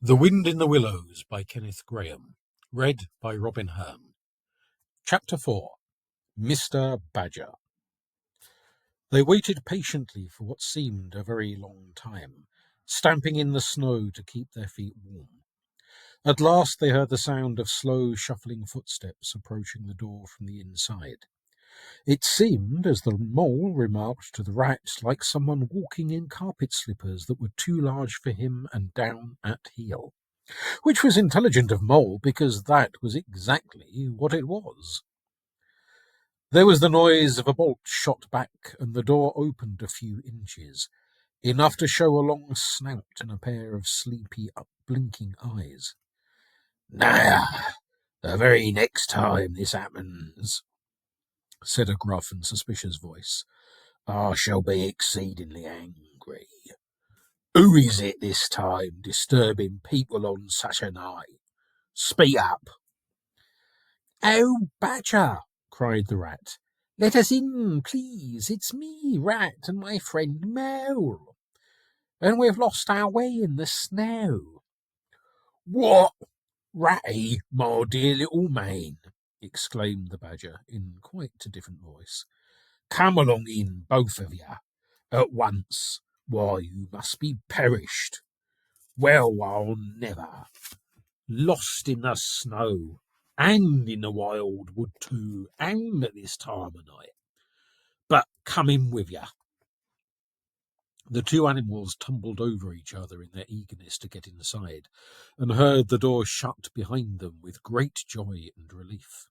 The Wind in the Willows by Kenneth Grahame. Read by Robin Hearn. Chapter 4. Mr. Badger. They waited patiently for what seemed a very long time, stamping in the snow to keep their feet warm. At last they heard the sound of slow, shuffling footsteps approaching the door from the inside. It seemed, as the mole remarked to the rat, like someone walking in carpet slippers that were too large for him and down at heel. Which was intelligent of Mole, because that was exactly what it was. There was the noise of a bolt shot back, and the door opened a few inches, enough to show a long snout and a pair of sleepy, blinking eyes. "Now, the very next time this happens," said a gruff and suspicious voice, "I shall be exceedingly angry. Who is it this time, disturbing people on such a night? Speak up." "Oh, Badger," cried the rat, "let us in, please. It's me, Rat, and my friend Mole, and we've lost our way in the snow." "What, Ratty, my dear little man!" exclaimed the Badger in quite a different voice. "Come along in, both of you, at once. Why, you must be perished. Well, I'll never. Lost in the snow, and in the wild wood too, and at this time of night. But come in with you." The two animals tumbled over each other in their eagerness to get inside, and heard the door shut behind them with great joy and relief.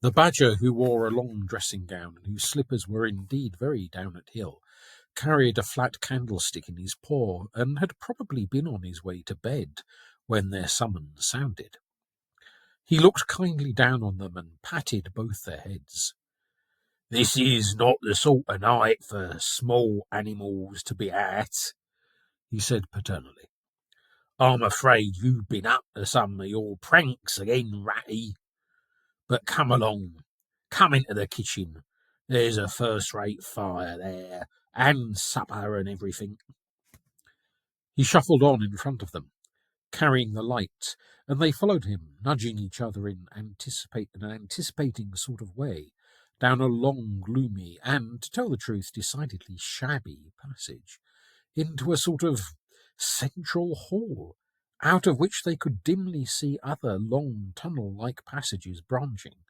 The Badger, who wore a long dressing gown and whose slippers were indeed very down at heel, carried a flat candlestick in his paw, and had probably been on his way to bed when their summons sounded. He looked kindly down on them and patted both their heads. "This is not the sort of night for small animals to be at," he said paternally. "I'm afraid you've been up to some of your pranks again, Ratty. But come along, come into the kitchen. There's a first-rate fire there, and supper and everything." He shuffled on in front of them, carrying the light, and they followed him, nudging each other in an anticipating sort of way, down a long, gloomy, and, to tell the truth, decidedly shabby passage, into a sort of central hall, out of which they could dimly see other long tunnel-like passages branching,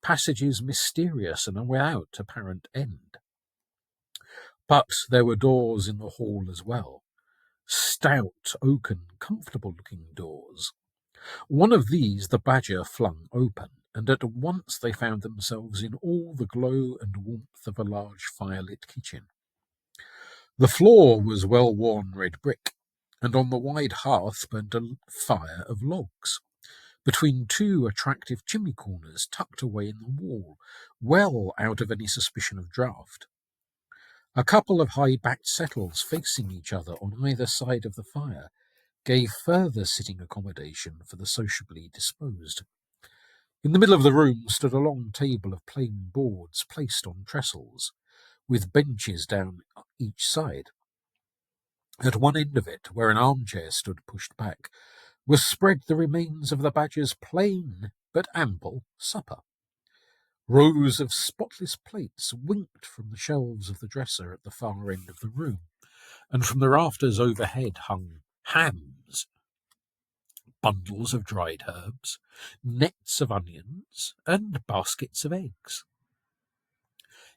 passages mysterious and without apparent end. But there were doors in the hall as well, stout, oaken, comfortable-looking doors. One of these the Badger flung open, and at once they found themselves in all the glow and warmth of a large firelit kitchen. The floor was well-worn red brick, and on the wide hearth burnt a fire of logs, between two attractive chimney corners tucked away in the wall, well out of any suspicion of draught. A couple of high-backed settles facing each other on either side of the fire gave further sitting accommodation for the sociably disposed. In the middle of the room stood a long table of plain boards placed on trestles, with benches down each side. At one end of it, where an armchair stood pushed back, was spread the remains of the Badger's plain but ample supper. Rows of spotless plates winked from the shelves of the dresser at the far end of the room, and from the rafters overhead hung hams, bundles of dried herbs, nets of onions, and baskets of eggs.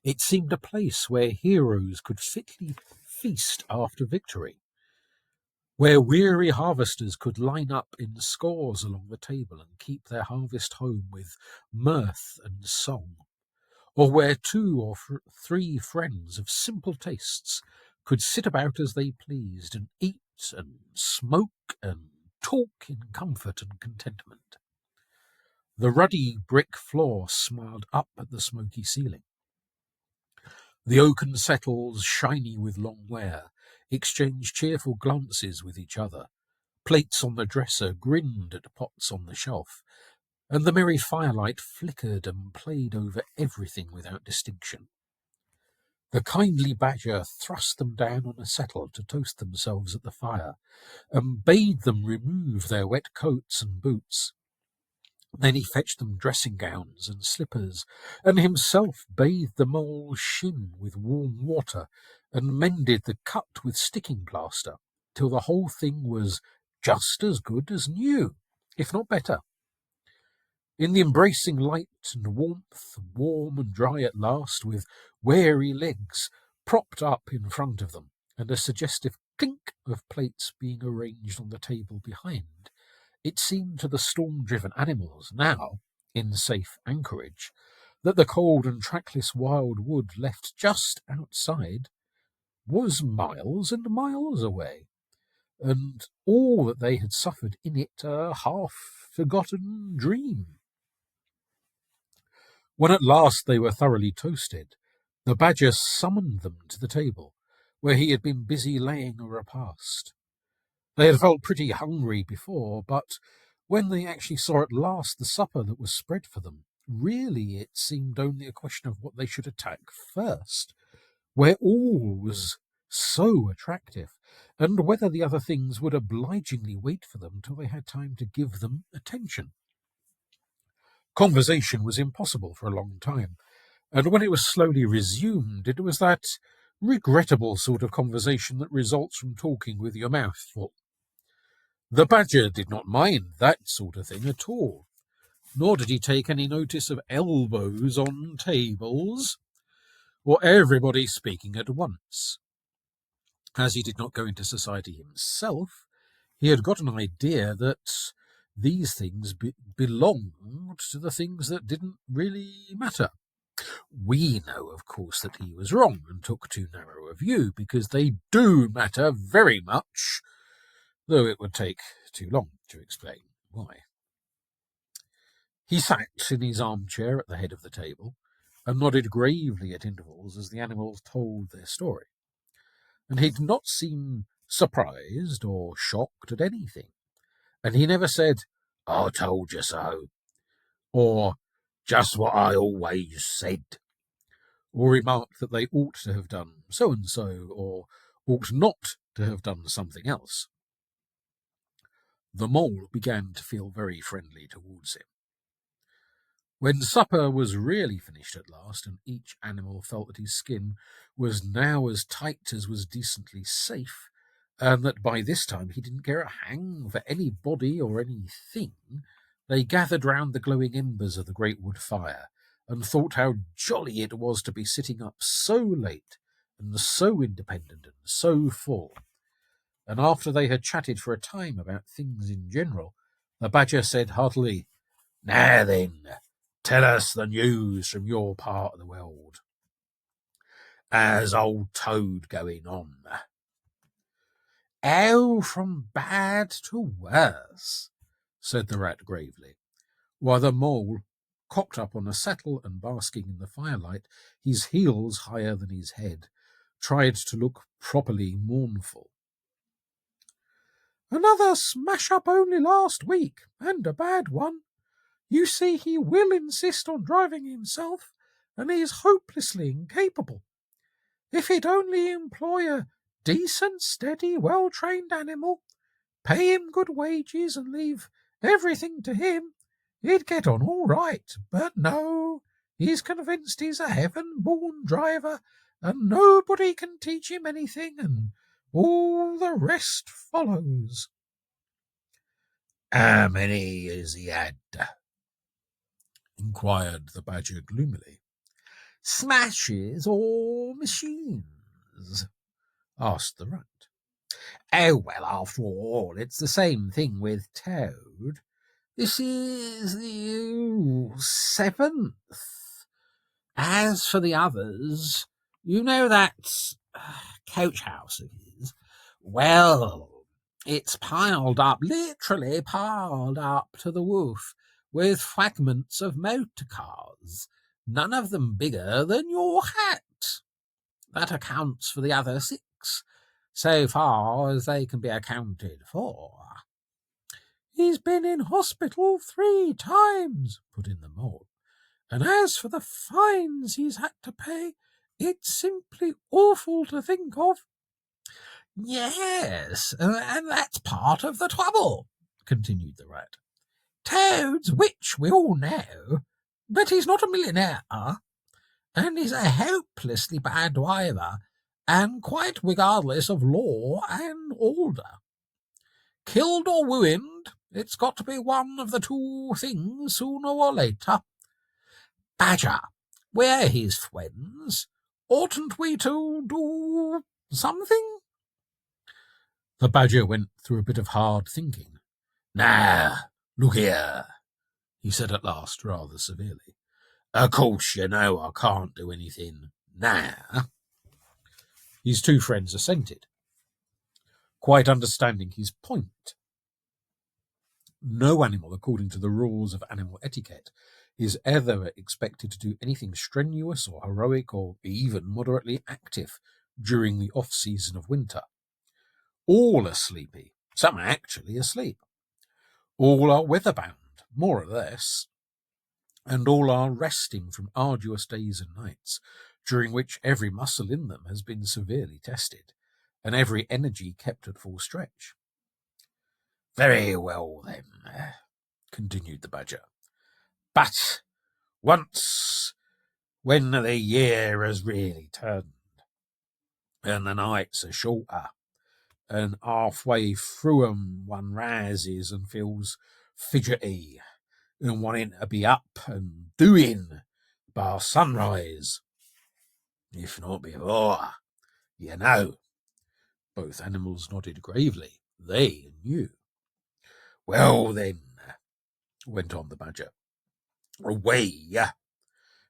It seemed a place where heroes could fitly feast after victory, where weary harvesters could line up in scores along the table and keep their harvest home with mirth and song, or where two or three friends of simple tastes could sit about as they pleased and eat and smoke and talk in comfort and contentment. The ruddy brick floor smiled up at the smoky ceiling. The oaken settles, shiny with long wear, exchanged cheerful glances with each other. Plates on the dresser grinned at pots on the shelf, and the merry firelight flickered and played over everything without distinction. The kindly badger thrust them down on a settle to toast themselves at the fire, and bade them remove their wet coats and boots. Then he fetched them dressing gowns and slippers, and himself bathed the mole's shin with warm water, and mended the cut with sticking plaster, till the whole thing was just as good as new, if not better. In the embracing light and warmth, warm and dry at last, with weary legs propped up in front of them, and a suggestive clink of plates being arranged on the table behind, it seemed to the storm-driven animals, now in safe anchorage, that the cold and trackless wild wood left just outside was miles and miles away, and all that they had suffered in it a half-forgotten dream. When at last they were thoroughly toasted, the badger summoned them to the table, where he had been busy laying a repast. They had felt pretty hungry before, but when they actually saw at last the supper that was spread for them, really it seemed only a question of what they should attack first, where all was so attractive, and whether the other things would obligingly wait for them till they had time to give them attention. Conversation was impossible for a long time, and when it was slowly resumed, it was that regrettable sort of conversation that results from talking with your mouth full. The badger did not mind that sort of thing at all, nor did he take any notice of elbows on tables, or everybody speaking at once. As he did not go into society himself, he had got an idea that these things belonged to the things that didn't really matter. We know, of course, that he was wrong and took too narrow a view, because they do matter very much, though it would take too long to explain why. He sat in his armchair at the head of the table, and nodded gravely at intervals as the animals told their story, and he did not seem surprised or shocked at anything, and he never said, "I told you so," or "just what I always said," or remarked that they ought to have done so-and-so, or ought not to have done something else. The mole began to feel very friendly towards him. When supper was really finished at last, and each animal felt that his skin was now as tight as was decently safe, and that by this time he didn't care a hang for anybody or anything, they gathered round the glowing embers of the great wood fire, and thought how jolly it was to be sitting up so late, and so independent, and so full. And after they had chatted for a time about things in general, the badger said heartily, "Now then, tell us the news from your part of the world. How's old Toad going on?" "Oh, from bad to worse," said the rat gravely, while the mole, cocked up on a settle and basking in the firelight, his heels higher than his head, tried to look properly mournful. "Another smash-up only last week, and a bad one. You see, he will insist on driving himself, and he is hopelessly incapable. If he'd only employ a decent, steady, well-trained animal, pay him good wages, and leave everything to him, he'd get on all right. But no, he's convinced he's a heaven-born driver, and nobody can teach him anything, and all the rest follows." "How many has he had?" inquired the badger gloomily. "Smashes or machines?" asked the rat. "Oh, well, after all, it's the same thing with Toad. This is the seventh. As for the others, you know that coach house of his? Well, it's piled up, literally piled up to the roof, with fragments of motor cars, none of them bigger than your hat. That accounts for the other 6, so far as they can be accounted for." "He's been in hospital 3 times, put in the mole. "And as for the fines he's had to pay, It's simply awful to think of." "Yes, and that's part of the trouble," continued the rat. "Toad's rich, we all know, but he's not a millionaire, and he's a hopelessly bad driver, and quite regardless of law and order. Killed or ruined, it's got to be one of the two things sooner or later. Badger, we're his friends. Oughtn't we to do something?" The Badger went through a bit of hard thinking. "Now, look here," he said at last, rather severely. "Of course, you know I can't do anything now." His two friends assented, quite understanding his point. No animal, according to the rules of animal etiquette, is ever expected to do anything strenuous or heroic or even moderately active during the off-season of winter. All are sleepy, some actually asleep. All are weather-bound, more or less, and all are resting from arduous days and nights, during which every muscle in them has been severely tested, and every energy kept at full stretch. "Very well, then," continued the Badger. "But once, when the year has really turned, and the nights are shorter, and halfway through 'em one rises and feels fidgety and wanting to be up and doing by sunrise, if not before, you know." Both animals nodded gravely. They knew. "Well, then," went on the Badger, "we,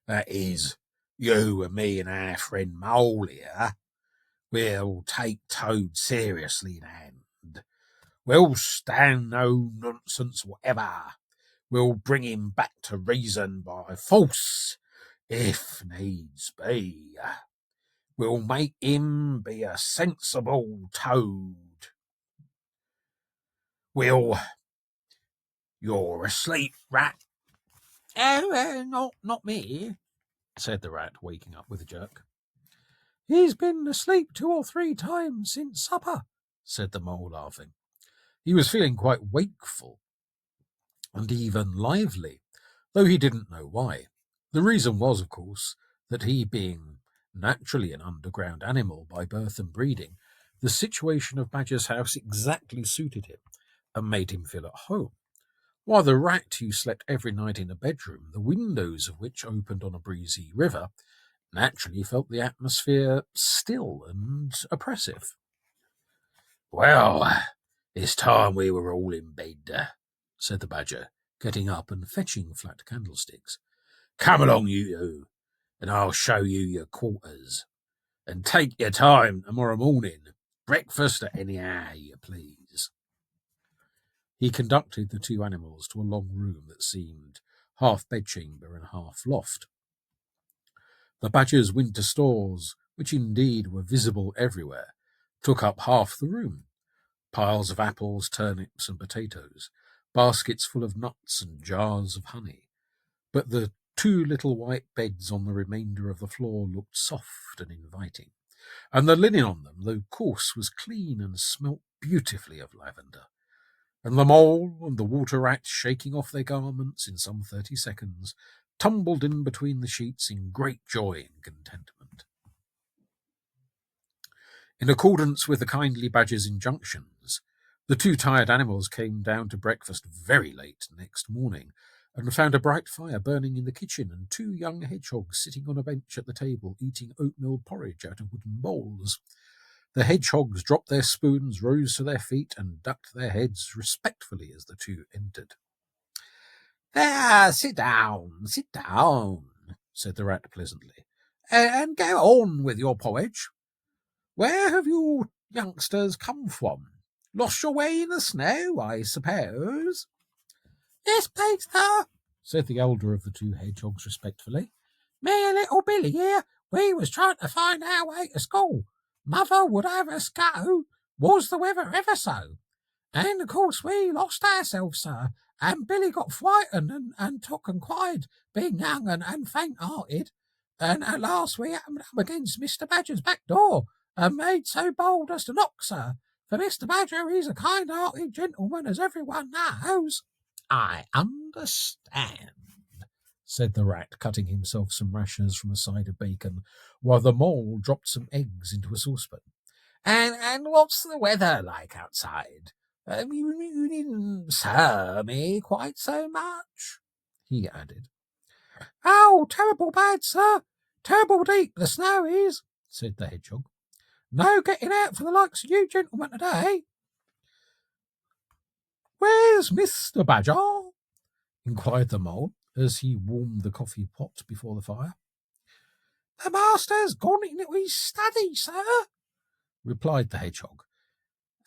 that is, you and me and our friend Mole here, will take Toad seriously in hand. We'll stand no nonsense whatever. We'll bring him back to reason by force, if needs be. We'll make him be a sensible Toad. You're asleep, Rat." "Oh, not me," said the Rat, waking up with a jerk. "He's been asleep 2 or 3 times since supper," said the Mole, laughing. He was feeling quite wakeful and even lively, though he didn't know why. The reason was, of course, that he, being naturally an underground animal by birth and breeding, the situation of Badger's house exactly suited him and made him feel at home, while the Rat, who slept every night in a bedroom, the windows of which opened on a breezy river, naturally felt the atmosphere still and oppressive. "Well, it's time we were all in bed," said the Badger, getting up and fetching flat candlesticks. "Come along, you two, and I'll show you your quarters. And take your time tomorrow morning. Breakfast at any hour you please." He conducted the two animals to a long room that seemed half bedchamber and half loft. The Badger's winter stores, which indeed were visible everywhere, took up half the room. Piles of apples, turnips, and potatoes, baskets full of nuts and jars of honey. But the 2 little white beds on the remainder of the floor looked soft and inviting, and the linen on them, though coarse, was clean and smelt beautifully of lavender. And the Mole and the Water Rat, shaking off their garments in some 30 seconds, tumbled in between the sheets in great joy and contentment. In accordance with the kindly Badger's injunctions, the 2 tired animals came down to breakfast very late next morning, and found a bright fire burning in the kitchen and 2 young hedgehogs sitting on a bench at the table eating oatmeal porridge out of wooden bowls. The hedgehogs dropped their spoons, rose to their feet, and ducked their heads respectfully as the 2 entered. "There, sit down, said the Rat pleasantly, "and go on with your porridge. Where have you youngsters come from? Lost your way in the snow, I suppose?" "Yes, please, sir," said the elder of the 2 hedgehogs respectfully. "Me and little Billy here, we was trying to find our way to school. Mother would have us go, was the weather ever so. And, of course, we lost ourselves, sir, and Billy got frightened and took and cried, being young and faint-hearted. and at last we happened up against Mr. Badger's back door, and made so bold as to knock, sir, for Mr. Badger is a kind-hearted gentleman, as everyone knows." "I understand," said the rat, cutting himself some rashers from a side of bacon, while the mole dropped some eggs into a saucepan. And what's the weather like outside? You needn't sir me quite so much," he added. "Oh, terrible bad, sir. Terrible deep the snow is," said the hedgehog. "No getting out for the likes of you gentlemen today." "Where's Mr. Badger?" inquired the mole, as he warmed the coffee pot before the fire. "The master's gone into his study, sir," replied the hedgehog,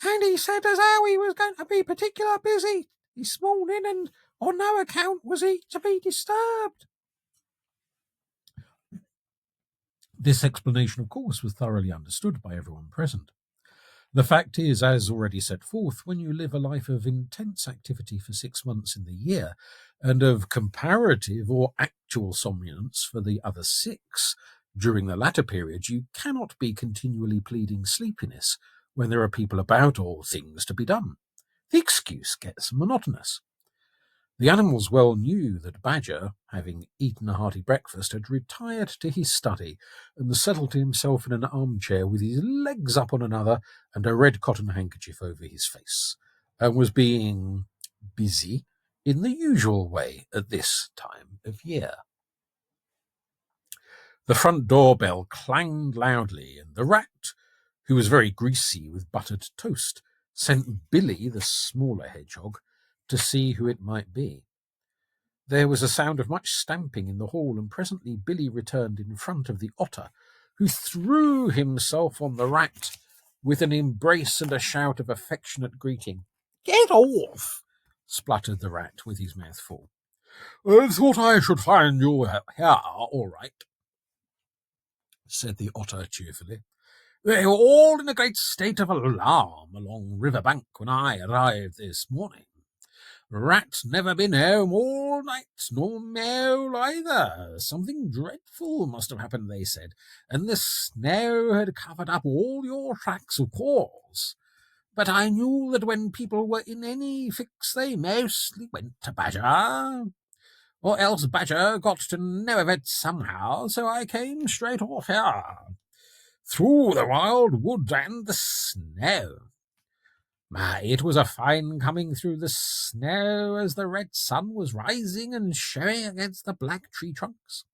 "and he said as how he was going to be particular busy this morning, and on no account was he to be disturbed." This explanation, of course, was thoroughly understood by everyone present. The fact is, as already set forth, when you live a life of intense activity for 6 months in the year, and of comparative or actual somnolence for the other 6 during the latter period, you cannot be continually pleading sleepiness when there are people about or things to be done. The excuse gets monotonous. The animals well knew that Badger, having eaten a hearty breakfast, had retired to his study and settled himself in an armchair with his legs up on another and a red cotton handkerchief over his face, and was being busy in the usual way at this time of year. The front door bell clanged loudly, and the rat, who was very greasy with buttered toast, sent Billy, the smaller hedgehog, to see who it might be. There was a sound of much stamping in the hall, and presently Billy returned in front of the otter, who threw himself on the rat with an embrace and a shout of affectionate greeting. "Get off!" spluttered the rat with his mouth full. "I thought I should find you here, all right," said the otter cheerfully. "They were all in a great state of alarm along River Bank when I arrived this morning. Rat never been home all night, nor Mole either. Something dreadful must have happened, they said, and the snow had covered up all your tracks, of course. But I knew that when people were in any fix, they mostly went to Badger, or else Badger got to know of it somehow, so I came straight off here, through the wild wood and the snow. My, it was a fine coming through the snow as the red sun was rising and showing against the black tree trunks.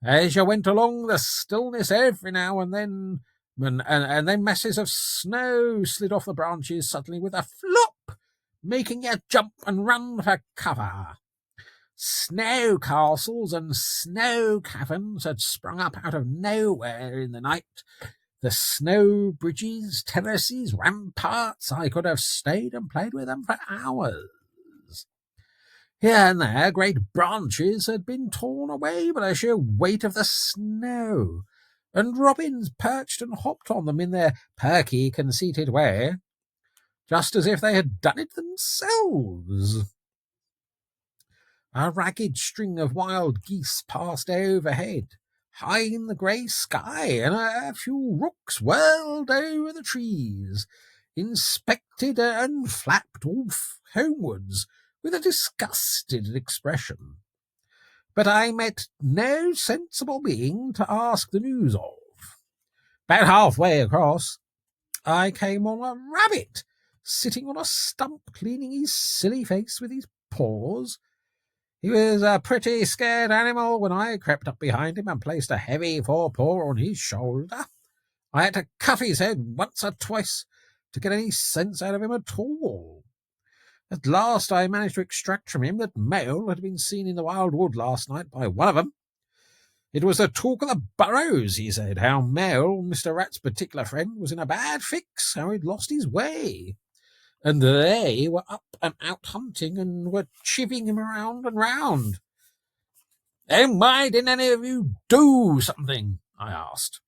As you went along the stillness, every now and then masses of snow slid off the branches suddenly with a flop, making you jump and run for cover. Snow castles and snow caverns had sprung up out of nowhere in the night. The snow bridges, terraces, ramparts, I could have stayed and played with them for hours. Here and there, great branches had been torn away by the sheer weight of the snow, and robins perched and hopped on them in their perky, conceited way, just as if they had done it themselves. A ragged string of wild geese passed overhead, high in the grey sky, and a few rooks whirled over the trees, inspected and flapped off homewards with a disgusted expression. But I met no sensible being to ask the news of. About halfway across, I came on a rabbit, sitting on a stump, cleaning his silly face with his paws. He was a pretty scared animal when I crept up behind him and placed a heavy forepaw on his shoulder. I had to cuff his head once or twice to get any sense out of him at all. At last I managed to extract from him that Mole had been seen in the wild wood last night by one of them. It was the talk of the burrows, he said, how Mole, Mr. Rat's particular friend, was in a bad fix, how he'd lost his way. And they were up and out hunting and were chivvying him round and round. "And why didn't any of you do something?" I asked.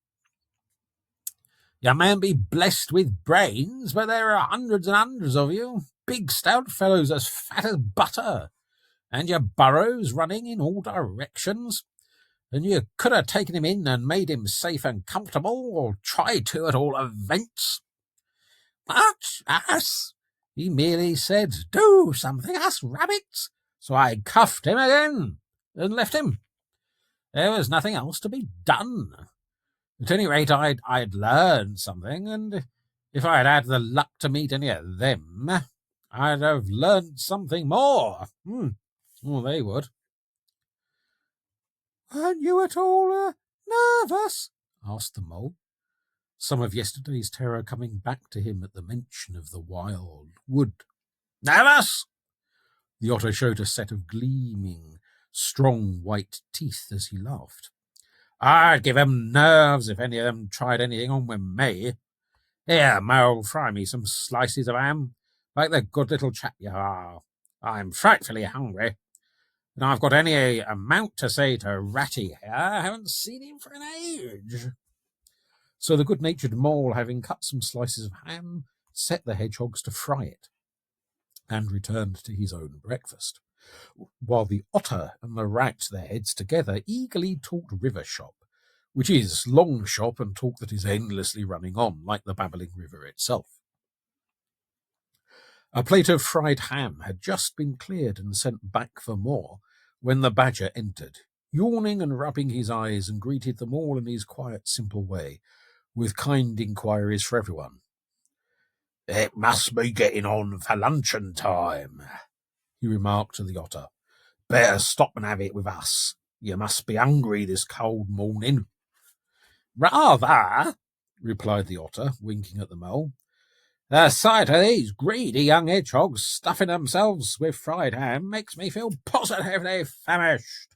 "You may be blessed with brains, but there are hundreds and hundreds of you, big stout fellows as fat as butter, and your burrows running in all directions. and you could have taken him in and made him safe and comfortable, or tried to at all events. But, us, he merely said, 'Do something, us rabbits,' so I cuffed him again and left him. There was nothing else to be done. At any rate, I'd learned something, and if I'd had the luck to meet any of them, I'd have learned something more. Well, they would." "Weren't you at all nervous?" asked the mole, some of yesterday's terror coming back to him at the mention of the wild wood. "Nervous?" The otter showed a set of gleaming, strong white teeth as he laughed. "I'd give 'em nerves if any of them tried anything on with me. Here, Mole, fry me some slices of ham, like the good little chap you are. I'm frightfully hungry, and I've got any amount to say to Ratty here. I haven't seen him for an age." So the good-natured mole, having cut some slices of ham, set the hedgehogs to fry it, and returned to his own breakfast, while the otter and the rat, their heads together, eagerly talked river shop, which is long shop and talk that is endlessly running on, like the babbling river itself. A plate of fried ham had just been cleared and sent back for more, when the badger entered, yawning and rubbing his eyes, and greeted them all in his quiet, simple way, with kind inquiries for everyone. "It must be getting on for luncheon time," he remarked to the otter. "Better stop and have it with us. You must be hungry this cold morning." "Rather," replied the otter, winking at the mole. "The sight of these greedy young hedgehogs stuffing themselves with fried ham makes me feel positively famished."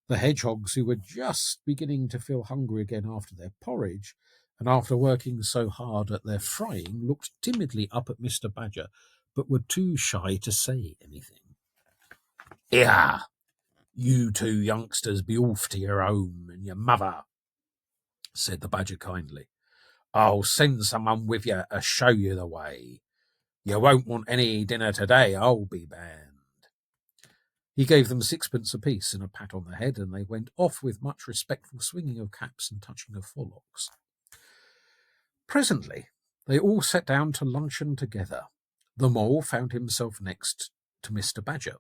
The hedgehogs, who were just beginning to feel hungry again after their porridge, and after working so hard at their frying, looked timidly up at Mr. Badger, but were too shy to say anything. "Here, you two youngsters be off to your home and your mother," said the Badger kindly. "I'll send someone with you to show you the way. You won't want any dinner today, I'll be bound." He gave them sixpence apiece and a pat on the head, and they went off with much respectful swinging of caps and touching of forelocks. Presently they all sat down to luncheon together. The mole found himself next to Mr. Badger,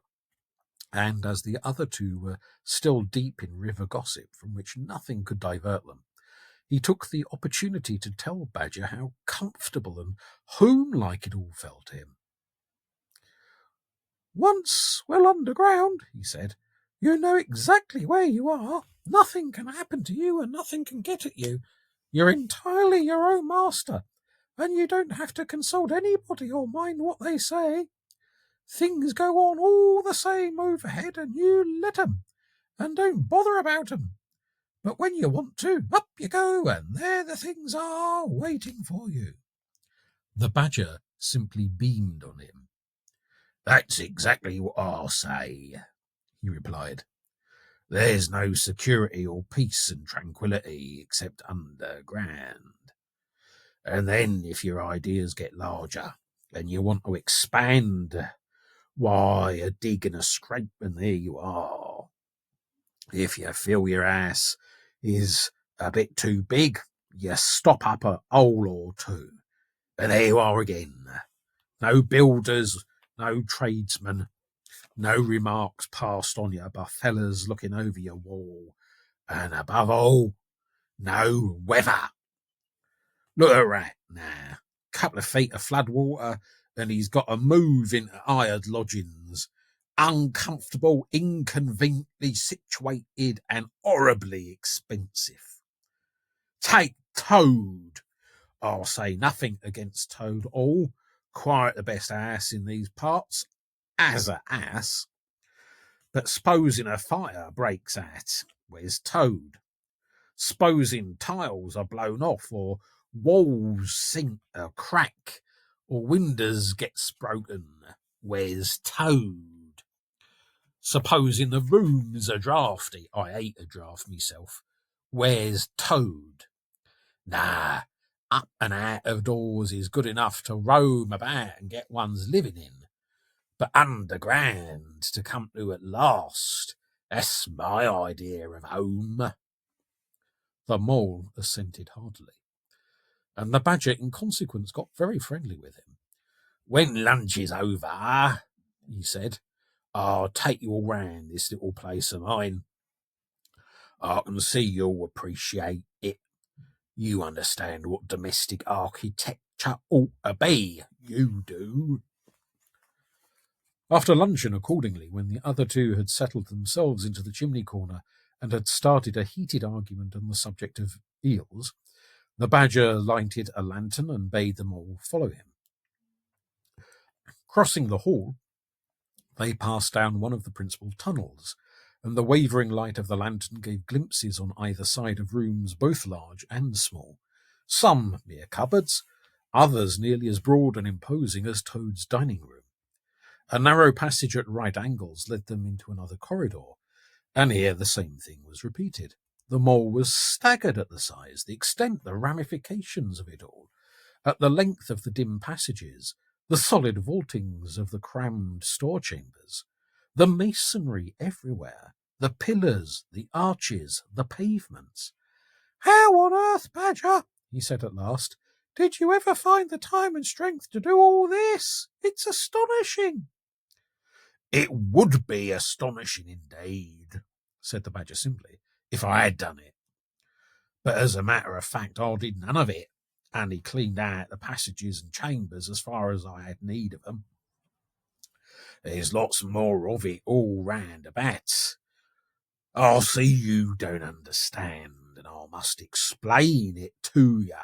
and as the other two were still deep in river gossip, from which nothing could divert them, he took the opportunity to tell Badger how comfortable and home-like it all felt to him. "Once well underground," he said, "you know exactly where you are. Nothing can happen to you and nothing can get at you. You're entirely your own master, and you don't have to consult anybody or mind what they say. Things go on all the same overhead, and you let 'em, and don't bother about 'em. But when you want to, up you go, and there the things are waiting for you." The Badger simply beamed on him. "That's exactly what I'll say," he replied. "There's no security or peace and tranquillity except underground. And then if your ideas get larger and you want to expand, why, a dig and a scrape and there you are. If you feel your ass is a bit too big, you stop up a hole or two, and there you are again. No builders, no tradesmen, no remarks passed on you by fellers looking over your wall, and above all, no weather. Look at Rat now, couple of feet of flood water, and he's got to move into hired lodgings, uncomfortable, inconveniently situated, and horribly expensive. Take Toad. I'll say nothing against Toad all, quite the best ass in these parts, as a ass. But supposing a fire breaks out, where's Toad? Supposing tiles are blown off, or walls sink or crack, or windows gets broken, where's Toad? Supposing the rooms are draughty, I hate a draught myself, where's Toad? Nah, up and out of doors is good enough to roam about and get one's living in, but underground to come to at last That's my idea of home. The mole assented heartily, and the badger in consequence got very friendly with him. When lunch is over, he said, I'll take you all round this little place of mine. I can see you'll appreciate it. You understand what domestic architecture ought to be. You do. After luncheon, accordingly, when the other two had settled themselves into the chimney corner and had started a heated argument on the subject of eels, the badger lighted a lantern and bade them all follow him. Crossing the hall, they passed down one of the principal tunnels, and the wavering light of the lantern gave glimpses on either side of rooms both large and small, some mere cupboards, others nearly as broad and imposing as Toad's dining room. A narrow passage at right angles led them into another corridor, and here the same thing was repeated. The mole was staggered at the size, the extent, the ramifications of it all, at the length of the dim passages, the solid vaultings of the crammed store chambers, the masonry everywhere, the pillars, the arches, the pavements. "How on earth, Badger," he said at last, "did you ever find the time and strength to do all this? It's astonishing." "It would be astonishing indeed," said the badger simply, "if I had done it. But as a matter of fact, I did none of it, only cleaned out the passages and chambers as far as I had need of them. There's lots more of it all round about. I see you don't understand, and I must explain it to you.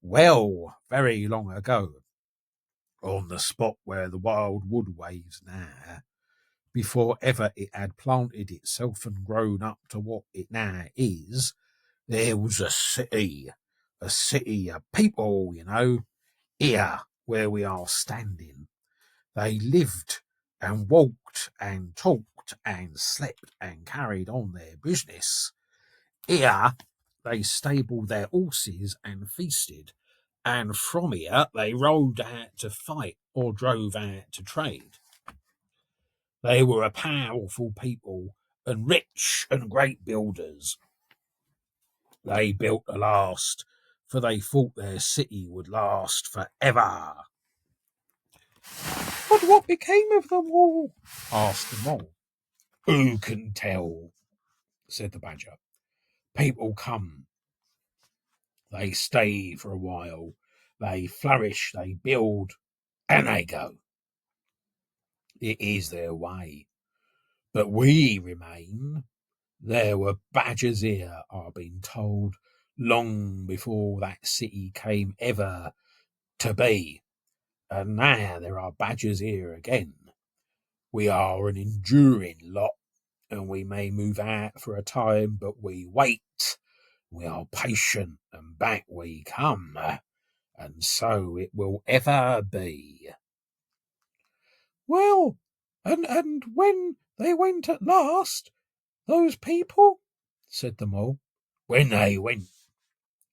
Well, very long ago, on the spot where the wild wood waves now, before ever it had planted itself and grown up to what it now is, there was a city of people, here where we are standing. They lived and walked and talked and slept and carried on their business. Here they stabled their horses and feasted, and from here they rode out to fight or drove out to trade. They were a powerful people and rich and great builders. They built to last, for they thought their city would last forever." "But what became of them all?" asked the mole. "Who can tell?" said the badger. "People come, they stay for a while, they flourish, they build, and they go. It is their way. But we remain. There were badgers here, I've been told, long before that city came ever to be. And now there are badgers here again. We are an enduring lot, and we may move out for a time, but we wait. We are patient, and back we come, and so it will ever be." "Well, and when they went at last, those people?" said the mole. "When they went,"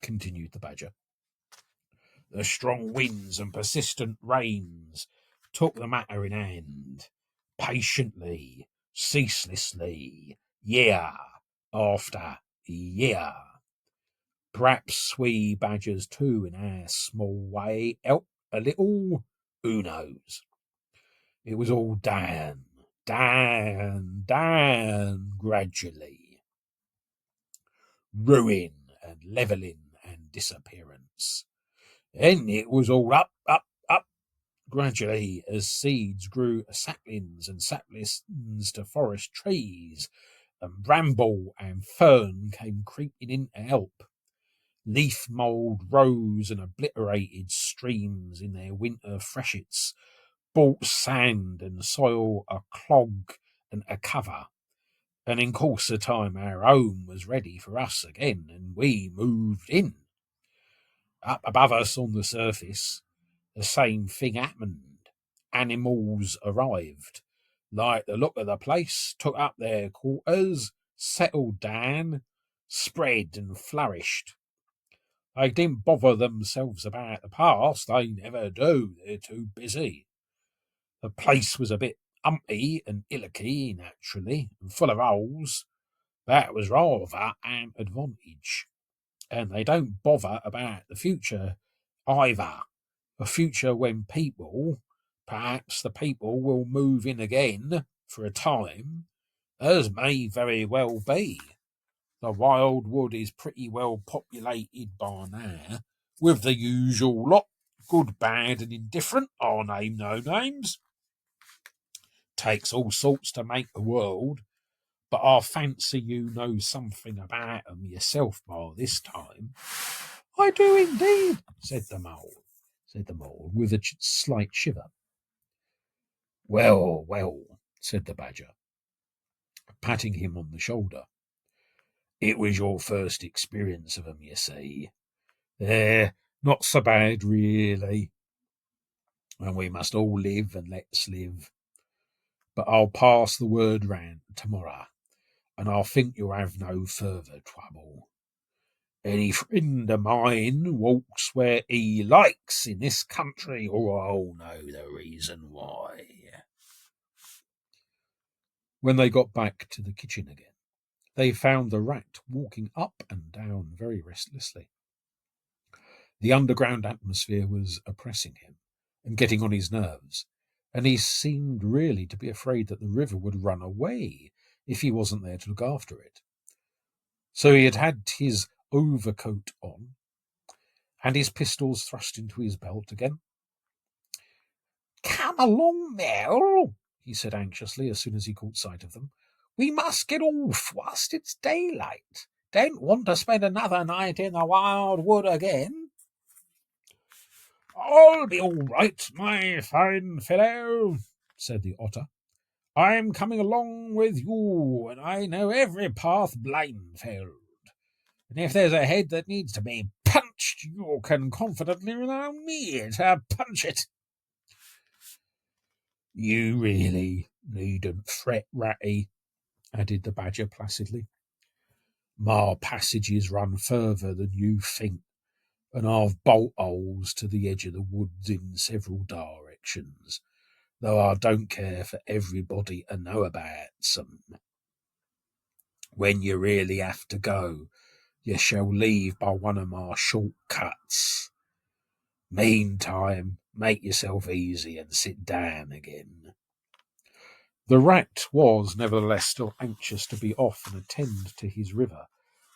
continued the badger, "the strong winds and persistent rains took the matter in hand, patiently, ceaselessly, year after year. Perhaps we badgers too, in our small way, helped a little. Who knows? It was all down, down, down, gradually. Ruin and levelling and disappearance. Then it was all up, up, up, gradually, as seeds grew saplings and saplings to forest trees, and bramble and fern came creeping in to help. Leaf mould rose and obliterated streams in their winter freshets, brought sand and soil a clog and a cover, and in course of time our home was ready for us again, and we moved in. Up above us on the surface, the same thing happened. Animals arrived, liked the look of the place, took up their quarters, settled down, spread and flourished. They didn't bother themselves about the past, they never do, they're too busy. The place was a bit umpty and illicky, naturally, and full of holes. That was rather an advantage. And they don't bother about the future either. A future when people, perhaps the people will move in again for a time, as may very well be. The wild wood is pretty well populated by now, with the usual lot, good, bad, and indifferent. I'll name no names. Takes all sorts to make the world, but I fancy you know something about 'em yourself by this time. I do indeed, said the mole, with a slight shiver. Well, well, said the badger, patting him on the shoulder. It was your first experience of 'em, you see. They're not so bad, really, and we must all live and let's live. But I'll pass the word round tomorrow, and I think you'll have no further trouble. Any friend of mine walks where he likes in this country, or I'll know the reason why. When they got back to the kitchen again, they found the rat walking up and down very restlessly. The underground atmosphere was oppressing him and getting on his nerves, and he seemed really to be afraid that the river would run away if he wasn't there to look after it. So he had had his overcoat on and his pistols thrust into his belt again. Come along now, he said anxiously as soon as he caught sight of them. We must get off whilst it's daylight. Don't want to spend another night in the wild wood again. I'll be all right, my fine fellow, said the otter. I'm coming along with you, and I know every path blindfold. And if there's a head that needs to be punched, you can confidently rely on me to punch it. You really needn't fret, Ratty, added the badger placidly. My passages run further than you think, and I've bolt holes to the edge of the woods in several directions, though I don't care for everybody to know about some. When you really have to go, you shall leave by one of my short cuts. Meantime, make yourself easy and sit down again. The rat was nevertheless still anxious to be off and attend to his river,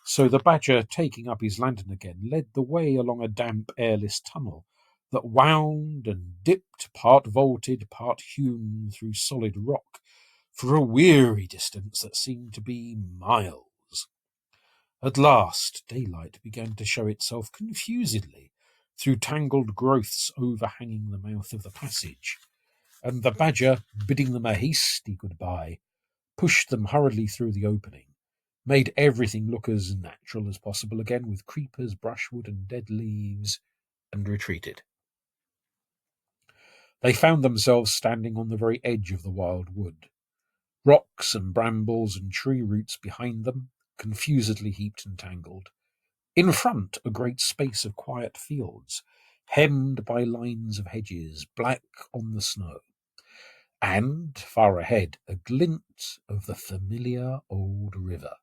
so the badger, taking up his lantern again, led the way along a damp, airless tunnel that wound and dipped, part vaulted, part hewn through solid rock, for a weary distance that seemed to be miles. At last daylight began to show itself confusedly through tangled growths overhanging the mouth of the passage, and the badger, bidding them a hasty goodbye, pushed them hurriedly through the opening, made everything look as natural as possible again with creepers, brushwood, and dead leaves, and retreated. They found themselves standing on the very edge of the wild wood, rocks and brambles and tree roots behind them, confusedly heaped and tangled. In front, a great space of quiet fields, hemmed by lines of hedges, black on the snow. And, far ahead, a glint of the familiar old river,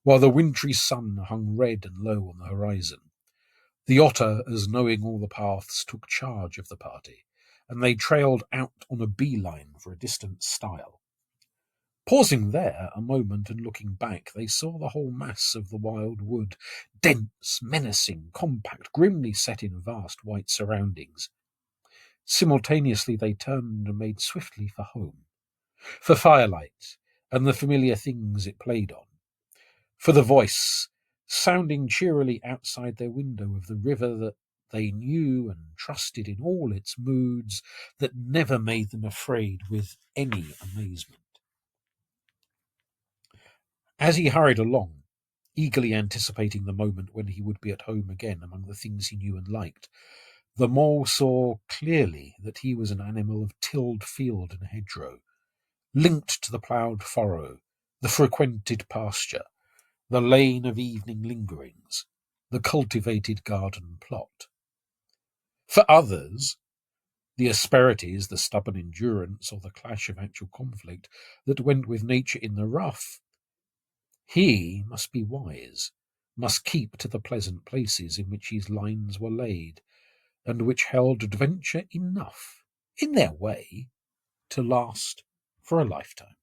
while the wintry sun hung red and low on the horizon. The otter, as knowing all the paths, took charge of the party, and they trailed out on a bee-line for a distant stile. Pausing there a moment and looking back, they saw the whole mass of the wild wood, dense, menacing, compact, grimly set in vast white surroundings. Simultaneously they turned and made swiftly for home, for firelight and the familiar things it played on, for the voice sounding cheerily outside their window of the river that they knew and trusted in all its moods, that never made them afraid with any amazement. As he hurried along, eagerly anticipating the moment when he would be at home again among the things he knew and liked, the mole saw clearly that he was an animal of tilled field and hedgerow, linked to the ploughed furrow, the frequented pasture, the lane of evening lingerings, the cultivated garden plot. For others, the asperities, the stubborn endurance, or the clash of actual conflict that went with nature in the rough. He must be wise, must keep to the pleasant places in which his lines were laid, and which held adventure enough, in their way, to last for a lifetime.